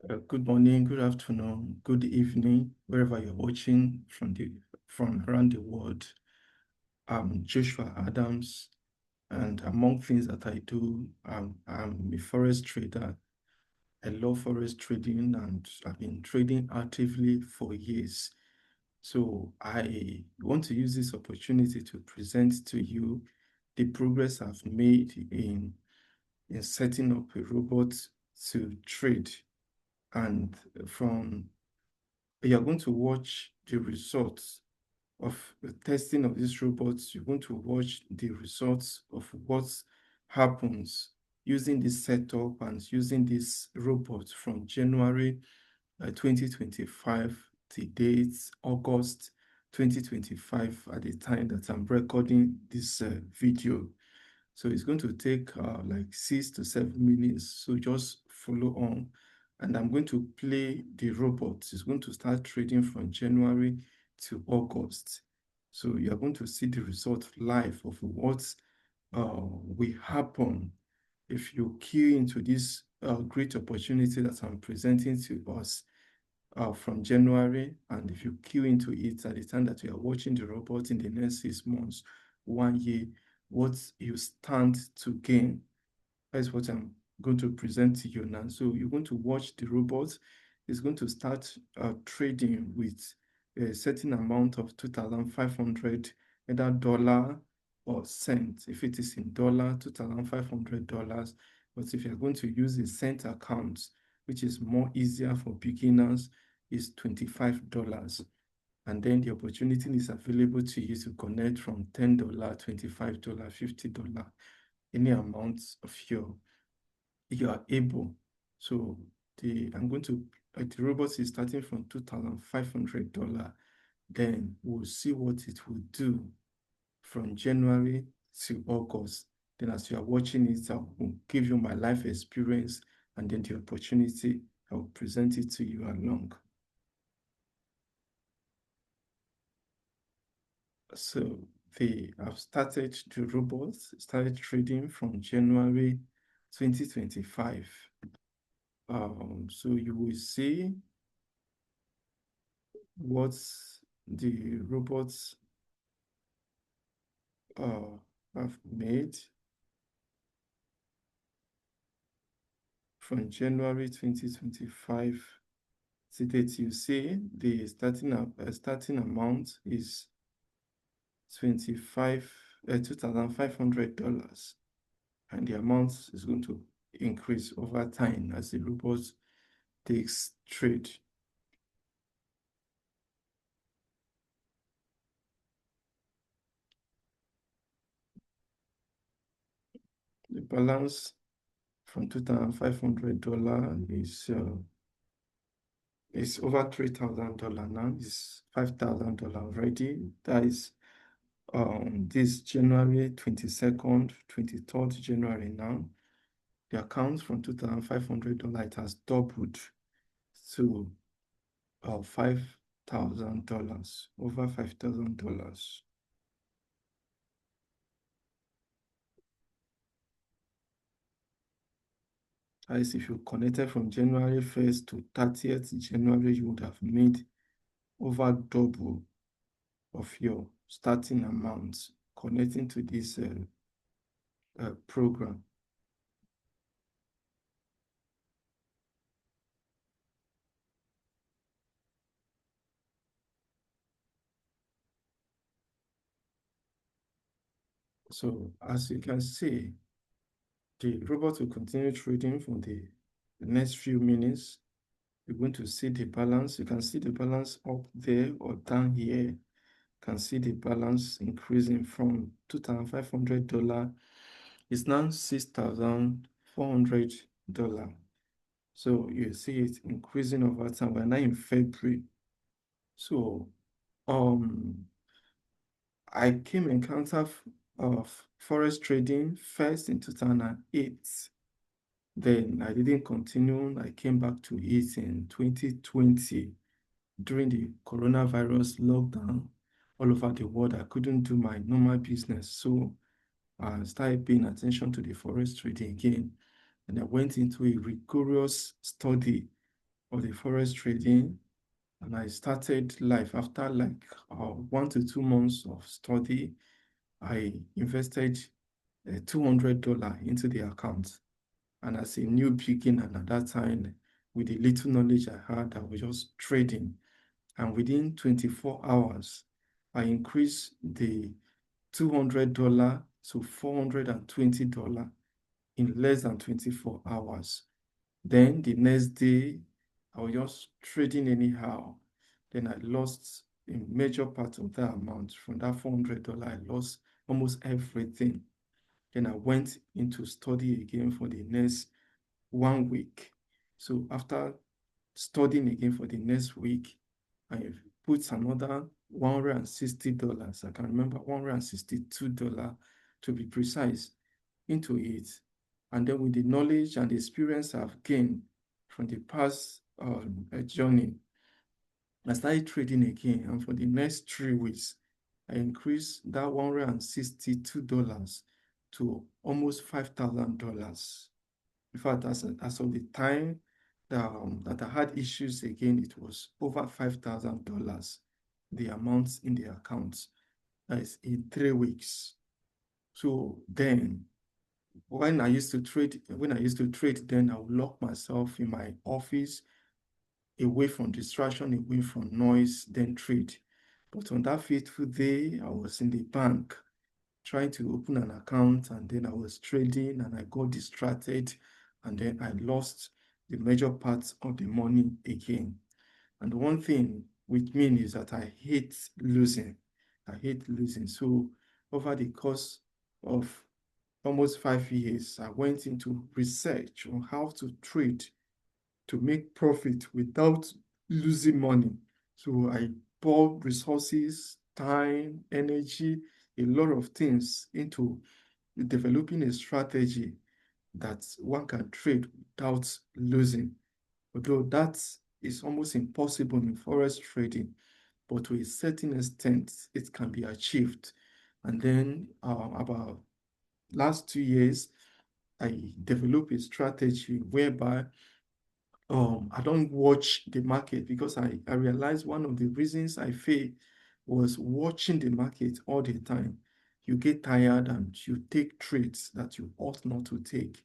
Good morning, good afternoon, good evening, wherever you're watching from around the world. I'm Joshua Adams, and among things that I do, I'm a forex trader. I love forex trading, and I've been trading actively for years. So I want to use this opportunity to present to you the progress I've made in setting up a robot to trade. And from you're going to watch the results of the testing of these robots. You're going to watch the results of what happens using this setup and using this robot from January 2025 to date, August 2025, at the time that I'm recording this video. So it's going to take like 6 to 7 minutes. So just follow on. And I'm going to play the robot. It's going to start trading from January to August. So you're going to see the result live of what will happen if you key into this great opportunity that I'm presenting to us from January. And if you key into it at the time that you are watching the robot in the next 6 months, 1 year, what you stand to gain. That's what I'm going to present to you now. So you're going to watch the robot. It's going to start trading with a certain amount of 2,500, either dollar or cent. If it is in dollar, $2,500. But if you're going to use a cent account, which is more easier for beginners, is $25. And then the opportunity is available to you to connect from $10, $25, $50, any amount of you are able. So the robot is starting from $2,500. Then we'll see what it will do from January to August. Then as you are watching it, I will give you my life experience, and then the opportunity, I will present it to you along. So I've started the robots, started trading from January 2025. So you will see what the robots have made from January 2025 to date. You see the starting amount is $2,500, and the amount is going to increase over time as the robot takes trade. The balance from $2,500 is over $3,000 now. It's $5,000 already. That is this January 22nd, 23rd January now. The account from $2,500, it has doubled to $5,000, over $5,000. As if you connected from January 1st to 30th January, you would have made over double of your starting amount connecting to this program. So as you can see, the robot will continue trading for the next few minutes. You're going to see the balance. You can see the balance up there or down here. You can see the balance increasing from $2,500. It's now $6,400. So you see it increasing over time. We're now in February. So I came encounter of forex trading first in 2008. Then I didn't continue. I came back to it in 2020 during the coronavirus lockdown all over the world. I couldn't do my normal business. So I started paying attention to the forex trading again. And I went into a rigorous study of the forex trading, and I started life after like 1 to 2 months of study. I invested $200 into the account. And as a new beginner at that time, with the little knowledge I had, I was just trading. And within 24 hours, I increased the $200 to $420 in less than 24 hours. Then the next day, I was just trading anyhow. Then I lost a major part of that amount. From that $400, I lost almost everything. Then I went into study again for the next 1 week. So after studying again for the next week, I put another $160. I can remember $162 to be precise into it. And then with the knowledge and the experience I've gained from the past journey, I started trading again. And for the next 3 weeks, I increased that $162 to almost $5,000. In fact, as of the time that I had issues again, it was over $5,000, the amounts in the accounts. That is in 3 weeks. So then when I used to trade, then I would lock myself in my office, away from distraction, away from noise, then trade. But on that fateful day, I was in the bank trying to open an account, and then I was trading and I got distracted, and then I lost the major parts of the money again. And one thing with me is that I hate losing. I hate losing. So over the course of almost 5 years, I went into research on how to trade to make profit without losing money. So I poured resources, time, energy, a lot of things into developing a strategy that one can trade without losing. Although that is almost impossible in forex trading, but to a certain extent, it can be achieved. And then about last 2 years, I developed a strategy whereby I don't watch the market, because I realized one of the reasons I failed was watching the market all the time. You get tired and you take trades that you ought not to take.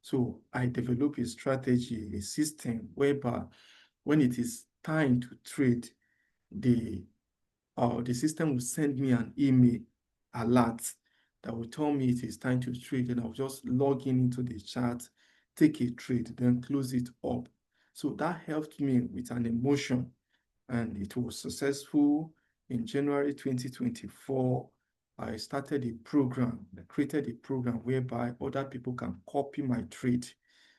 So I developed a strategy, a system whereby when it is time to trade, the the system will send me an email alert that will tell me it is time to trade, and I'll just log in into the chart, take a trade, then close it up. So that helped me with an emotion, and it was successful. In January 2024, I started a program, I created a program whereby other people can copy my trade.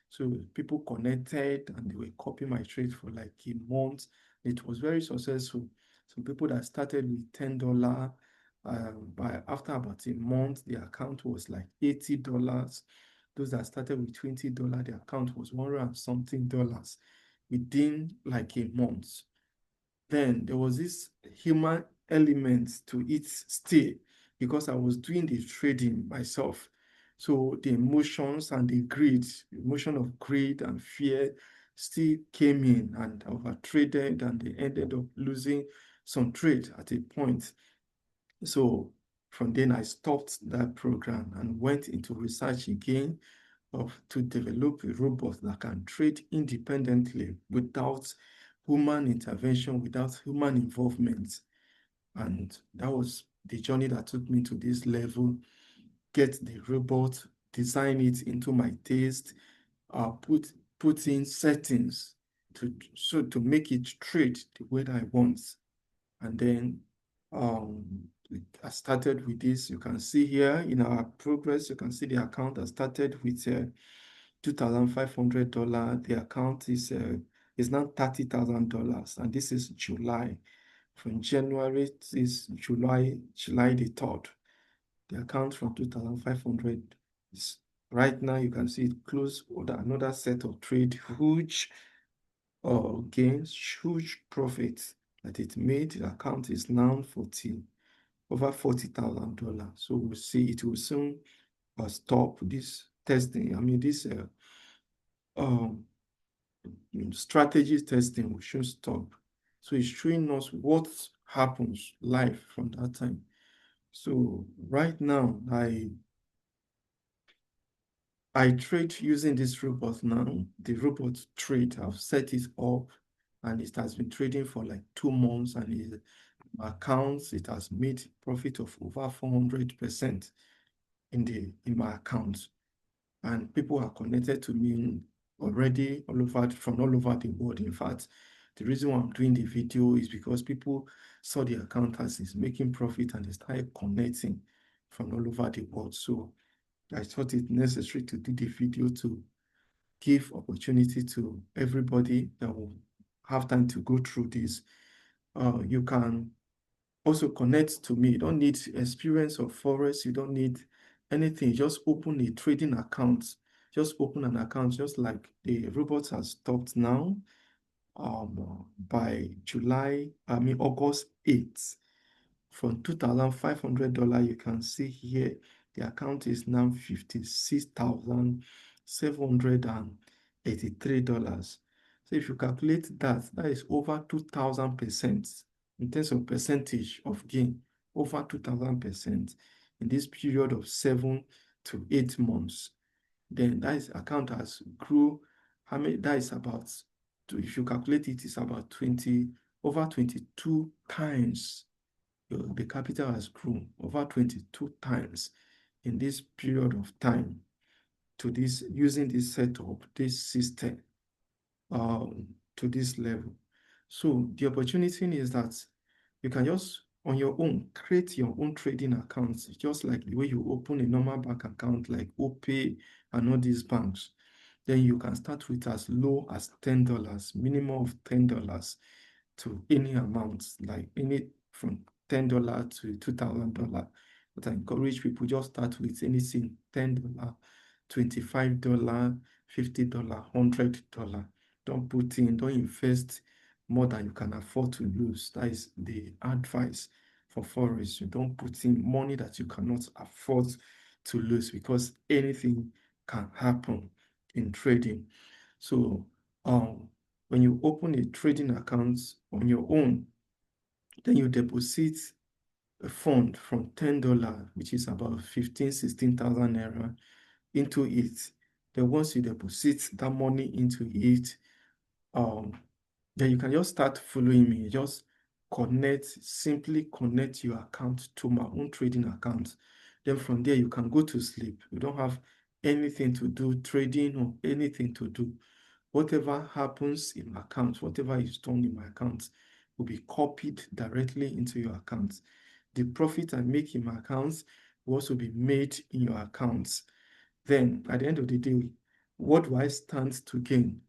So people connected and they were copying my trade for like a month. It was very successful. Some people that started with $10, by after about a month, the account was like $80. Those that started with $20, the account was 100 and something dollars within like a month. Then there was this human element to it still, because I was doing the trading myself. So the emotions and the greed, the emotion of greed and fear still came in, and I over traded, and they ended up losing some trade at a point. So from then I stopped that program and went into research again to develop a robot that can trade independently without human intervention, without human involvement. And that was the journey that took me to this level. Get the robot, design it into my taste, put in settings to make it trade the way that I want. And then um, I started with this. You can see here in our progress, you can see the account I started with $2,500. The account is now $30,000, and this is July. From January to July the 3rd. The account from 2,500 is right now. You can see it closed another set of trade, huge gains, huge profits that it made. The account is now over $40,000. So we'll see it will soon stop this testing. I mean, this strategy testing, we should stop. So it's showing us what happens live from that time. So right now, I trade using this robot now. The robot trade, I've set it up and it has been trading for like 2 months, and my accounts, it has made profit of over 400% in my account. And people are connected to me already from all over the world. In fact, the reason why I'm doing the video is because people saw the account as it's making profit and they started connecting from all over the world. So I thought it necessary to do the video to give opportunity to everybody that will have time to go through this. You can also connect to me. You don't need experience of Forex. You don't need anything. Just open a trading account. Just open an account, just like the robot has stopped now. By August 8th, from $2,500, you can see here the account is now $56,783. So if you calculate that, that is over 2,000% in terms of percentage of gain, over 2,000% in this period of 7 to 8 months. Then that is account has grew. How many? That is about, if you calculate it, it's about 20, over 22 times the capital has grown over 22 times in this period of time to this, using this setup, this system, to this level. So the opportunity is that you can just on your own create your own trading accounts, just like the way you open a normal bank account like OPay and all these banks. Then you can start with as low as $10, minimum of $10 to any amount, like any from $10 to $2,000. But I encourage people just start with anything $10, $25, $50, $100. Don't invest more than you can afford to lose. That is the advice for Forex. You don't put in money that you cannot afford to lose, because anything can happen in trading. So when you open a trading account on your own, then you deposit a fund from $10, which is about 16,000 naira, into it. Then once you deposit that money into it, um, then you can just start following me. Just simply connect your account to my own trading account. Then from there, you can go to sleep. You don't have anything to do, trading or anything to do. Whatever happens in my account, whatever is done in my account, will be copied directly into your account. The profit I make in my accounts will also be made in your accounts. Then, at the end of the day, what do I stand to gain?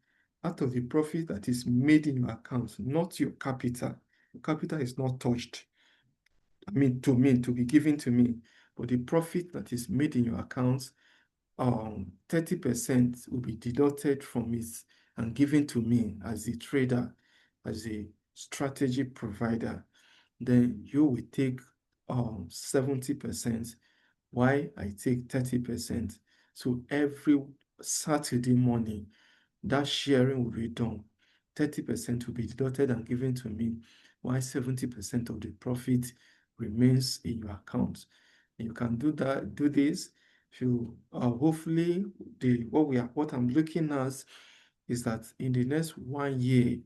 Out of the profit that is made in your account, not your capital. Your capital is not touched. To be given to me. But the profit that is made in your account, 30% will be deducted from it and given to me as a trader, as a strategy provider. Then you will take 70%, while I take 30%. So every Saturday morning, that sharing will be done. 30% will be deducted and given to me, while 70% of the profit remains in your account. And you can do this. If you hopefully what I'm looking at is that in the next 1 year,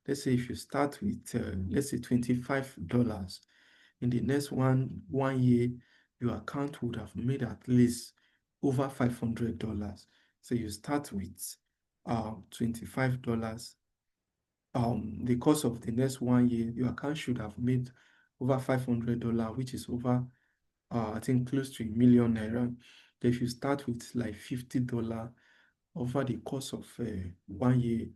let's say if you start with let's say $25, in the next one year, your account would have made at least over $500. So you start with $25. The course of the next 1 year, your account should have made over $500, which is over I think close to ₦1 million. Then if you start with like $50 over the course of 1 year,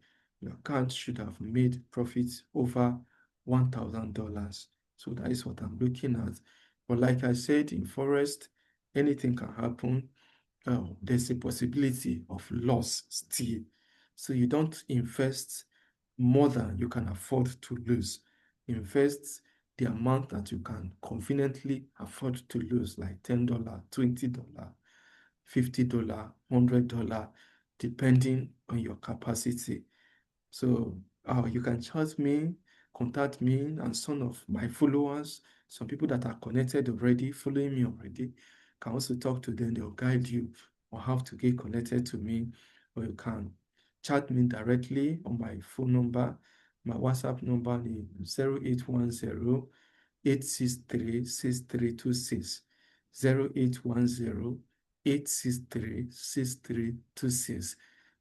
your account should have made profits over $1,000. So that is what I'm looking at. But like I said, in Forex, anything can happen. There's a possibility of loss still. So you don't invest more than you can afford to lose. Invest the amount that you can conveniently afford to lose, like $10, $20, $50, $100, depending on your capacity. So you can chat me, contact me, and some of my followers, some people that are connected already, following me already, can also talk to them. They'll guide you on how to get connected to me, or you can chat me directly on my phone number. My WhatsApp number is 0810 863 6326. 0810 863 6326.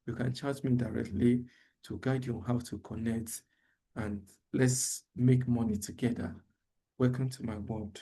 You can chat me directly to guide you on how to connect, and let's make money together. Welcome to my world.